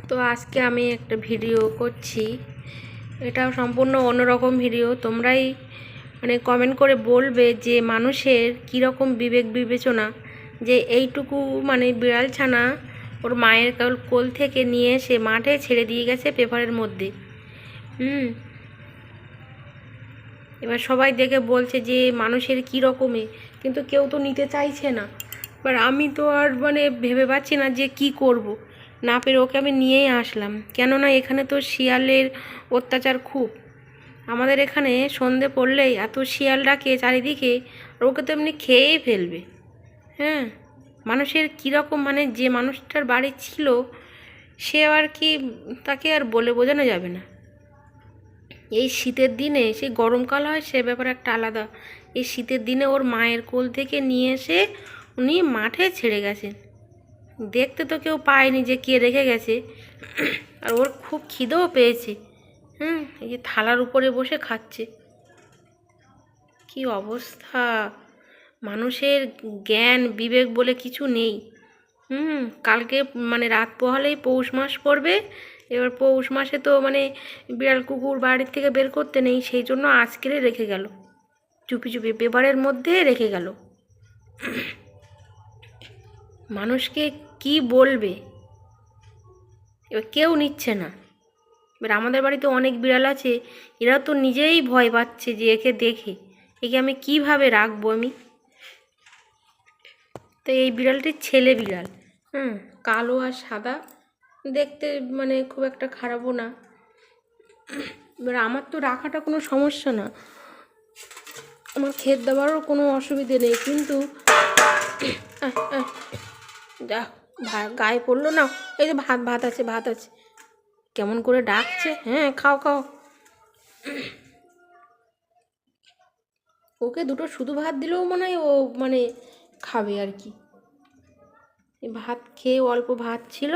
তো আজকে আমি একটা ভিডিও করছি, এটাও সম্পূর্ণ অন্যরকম ভিডিও। তোমরাই কমেন্ট করে বলবে যে মানুষের কীরকম বিবেক বিবেচনা, যে এইটুকু বিড়াল ছানা ওর মায়ের কোল থেকে নিয়ে এসে মাঠে ছেড়ে দিয়ে গেছে পেপারের মধ্যে। এবার সবাই দেখে বলছে যে মানুষের কী রকমে, কিন্তু কেউ তো নিতে চাইছে না। এবার আমি তো আর ভেবে পাচ্ছি না যে কি করব। না পেরে ওকে আমি নিয়েই আসলাম, কেননা এখানে তো শিয়ালের অত্যাচার খুব। আমাদের এখানে সন্ধে পড়লেই এত শিয়াল ডাকে চারিদিকে, আর ওকে তো এমনি খেয়েই ফেলবে। হ্যাঁ, মানুষের কীরকম, যে মানুষটার বাড়ি ছিল সে আর কি, তাকে আর বলে বোঝানো যাবে না। এই শীতের দিনে, সে গরমকাল হয় সে ব্যাপার একটা আলাদা, এই শীতের দিনে ওর মায়ের কোল থেকে নিয়ে এসে উনি মাঠে ছেড়ে গেছেন। দেখতে তো কেউ পায়নি যে কে রেখে গেছে। আর ওর খুব খিদেও পেয়েছে। এই যে থালার উপরে বসে খাচ্ছে। কি অবস্থা! মানুষের জ্ঞান বিবেক বলে কিছু নেই। কালকে রাত পোহালেই পৌষ মাস পড়বে। এবার পৌষ মাসে তো বিড়াল কুকুর বাড়ির থেকে বের করতে নেই, সেই জন্য আজকেরে রেখে গেল, চুপি চুপি পেপারের মধ্যে রেখে গেল। মানুষকে কি বলবে? এবার কেউ নিচ্ছে না। এবার আমাদের বাড়িতে অনেক বিড়াল আছে, এরা তো নিজেই ভয় পাচ্ছে যে একে দেখে একে আমি কিভাবে রাখবো আমি। তো এই বিড়ালটি ছেলে বিড়াল, কালো আর সাদা, দেখতে খুব একটা খারাপও না। এবার আমার তো রাখাটা কোনো সমস্যা না, আমার খেত দেওয়ারও কোনো অসুবিধে নেই, কিন্তু যা গায়ে পড়লো না। এই যে ভাত আছে, ভাত আছে, কেমন করে ডাকছে। হ্যাঁ, খাও খাও। ওকে দুটো শুধু ভাত দিলেও মনে হয় ও খাবে আর কি। ভাত খেয়ে অল্প ভাত ছিল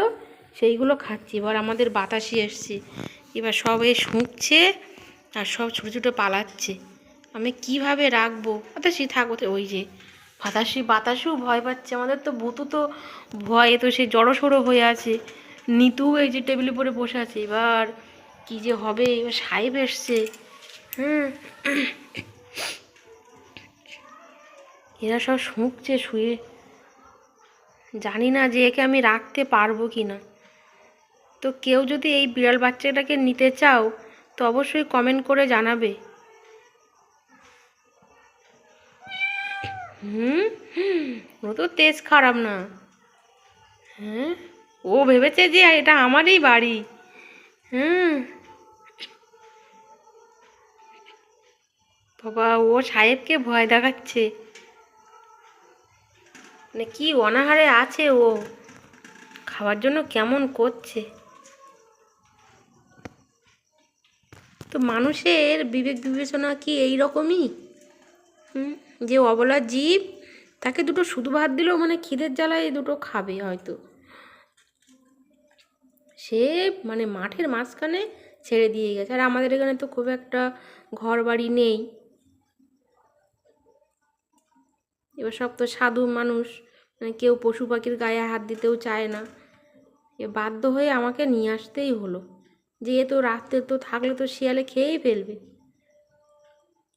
সেইগুলো খাচ্ছি। এবার আমাদের বাতাসি এসছে, এবার সব শুঁকছে আর সব ছোটো ছোটো পালাচ্ছে। আমি কিভাবে রাখবো? বাতাসি থাকো, ওই যে বাতাসিও ভয় পাচ্ছে। আমাদের তো ভূতু তো ভয়ে তো সে জড়সড়ো হয়ে আছে। নিতু এই যে টেবিলের উপরে বসে আছে। এবার কি যে হবে, এবার সাহেব এসছে। এরা সব শুঁকছে শুয়ে, জানি না যে একে আমি রাখতে পারবো কি না। তো কেউ যদি এই বিড়াল বাচ্চাটাকে নিতে চাও তো অবশ্যই কমেন্ট করে জানাবে। ও তো তেজ খারাপ না। ও ভেবেছে যে এটা আমারই বাড়ি। বাবা, ও সাহেবকে ভয় দেখাচ্ছে। কি অনাহারে আছে ও, খাওয়ার জন্য কেমন করছে। তো মানুষের বিবেক বিবেচনা কি এই রকমই? যে অবলা জীব, তাকে দুটো শুধু ভাত দিলেও খিদের জ্বালায় দুটো খাবে হয়তো। সে মাঠের মাঝখানে ছেড়ে দিয়ে গেছে। আর আমাদের এখানে তো খুব একটা ঘর বাড়ি নেই। এবার সব তো সাধু মানুষ, কেউ পশু পাখির গায়ে হাত দিতেও চায় না। এ বাধ্য হয়ে আমাকে নিয়ে আসতেই হলো, যে তো রাত্রে তো থাকলে তো শিয়ালে খেয়েই ফেলবে।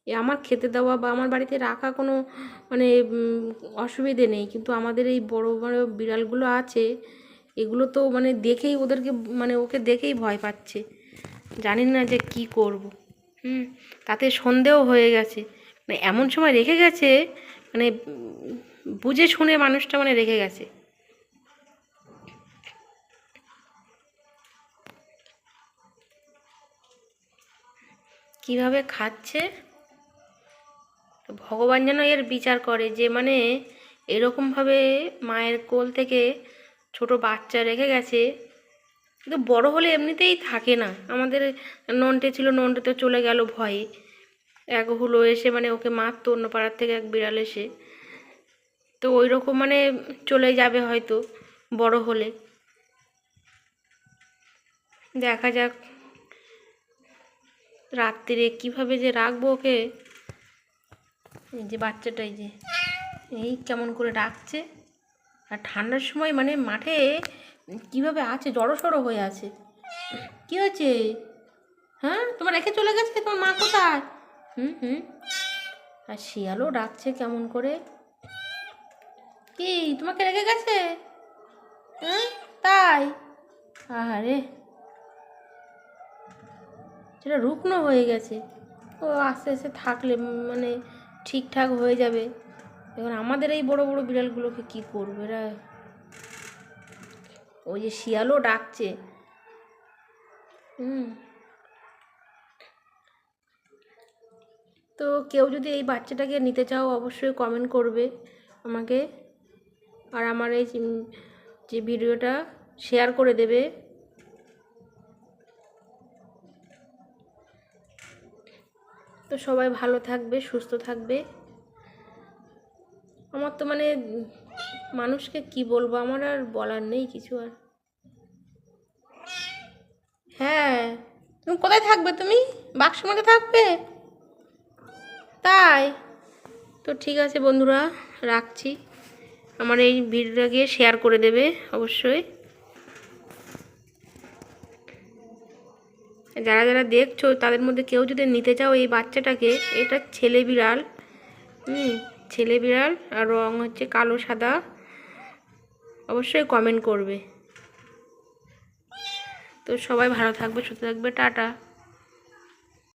আমার খেতে দেওয়া বা আমার বাড়িতে রাখা কোনো অসুবিধে নেই, কিন্তু আমাদের এই বড় বড় বিড়ালগুলো আছে, এগুলো তো দেখেই ওদেরকে ওকে দেখেই ভয় পাচ্ছে। জানি না যে কি করব। তাতে সন্দেহ হয়ে গেছে, এমন সময় রেখে গেছে, বুঝে শুনে মানুষটা রেখে গেছে। কিভাবে খাচ্ছে, ভগবান যেন এর বিচার করে, যে এরকমভাবে মায়ের কোল থেকে ছোট বাচ্চা রেখে গেছে। কিন্তু বড় হলে এমনিতেই থাকে না। আমাদের নন্টে ছিল, নন্টে তো চলে গেল ভয়ে। এক হলো এসে ওকে মারতো অন্য পাড়ার থেকে এক বিড়াল এসে, তো ওই রকম চলে যাবে হয়তো বড় হলে। দেখা যাক রাত্রিরে কিভাবে যে রাখবো ওকে। এই যে বাচ্চাটাই যে এই কেমন করে ডাকছে। আর ঠান্ডার সময় মাঠে কিভাবে আছে, জড়সড়ো হয়ে আছে। কি হয়েছে? হ্যাঁ, তোমার রেখে চলে গেছে? তোমার মা কোথায়? হুম হুম। আর শিয়ালও ডাকছে কেমন করে। কি তোমাকে রেখে গেছে? হ্যাঁ, তাই? আরে, সেটা রুগ্ন হয়ে গেছে। ও আস্তে আস্তে থাকলে মানে ঠিকঠাক হয়ে যাবে। এখন আমাদের এই বড় বড় বিড়ালগুলোকে কি করবে এরা? ওই যে শিয়ালও ডাকছে। হুম। তো কেউ যদি এই বাচ্চাটাকে নিতে চাও অবশ্যই কমেন্ট করবে আমাকে, আর আমার এই যে ভিডিওটা শেয়ার করে দেবে। তো সবাই ভালো থাকবে, সুস্থ থাকবে। আমার তো মানে মানুষকে কি বলবো, আমার আর বলার নেই কিছু আর। হ্যাঁ, তুমি কোথায় থাকবে? তুমি বাক্সের মধ্যে থাকবে? তাই? তো ঠিক আছে বন্ধুরা, রাখছি। আমার এই ভিডিওটা গিয়ে শেয়ার করে দেবে অবশ্যই। যারা যারা দেখছো তাদের মধ্যে কেউ যদি নিতে চাও এই বাচ্চাটাকে, এটা ছেলে বিড়াল। ছেলে বিড়াল, আর রং হচ্ছে কালো সাদা। অবশ্যই কমেন্ট করবে। তো সবাই ভালো থাকবে, সুস্থ থাকবে, টাটা।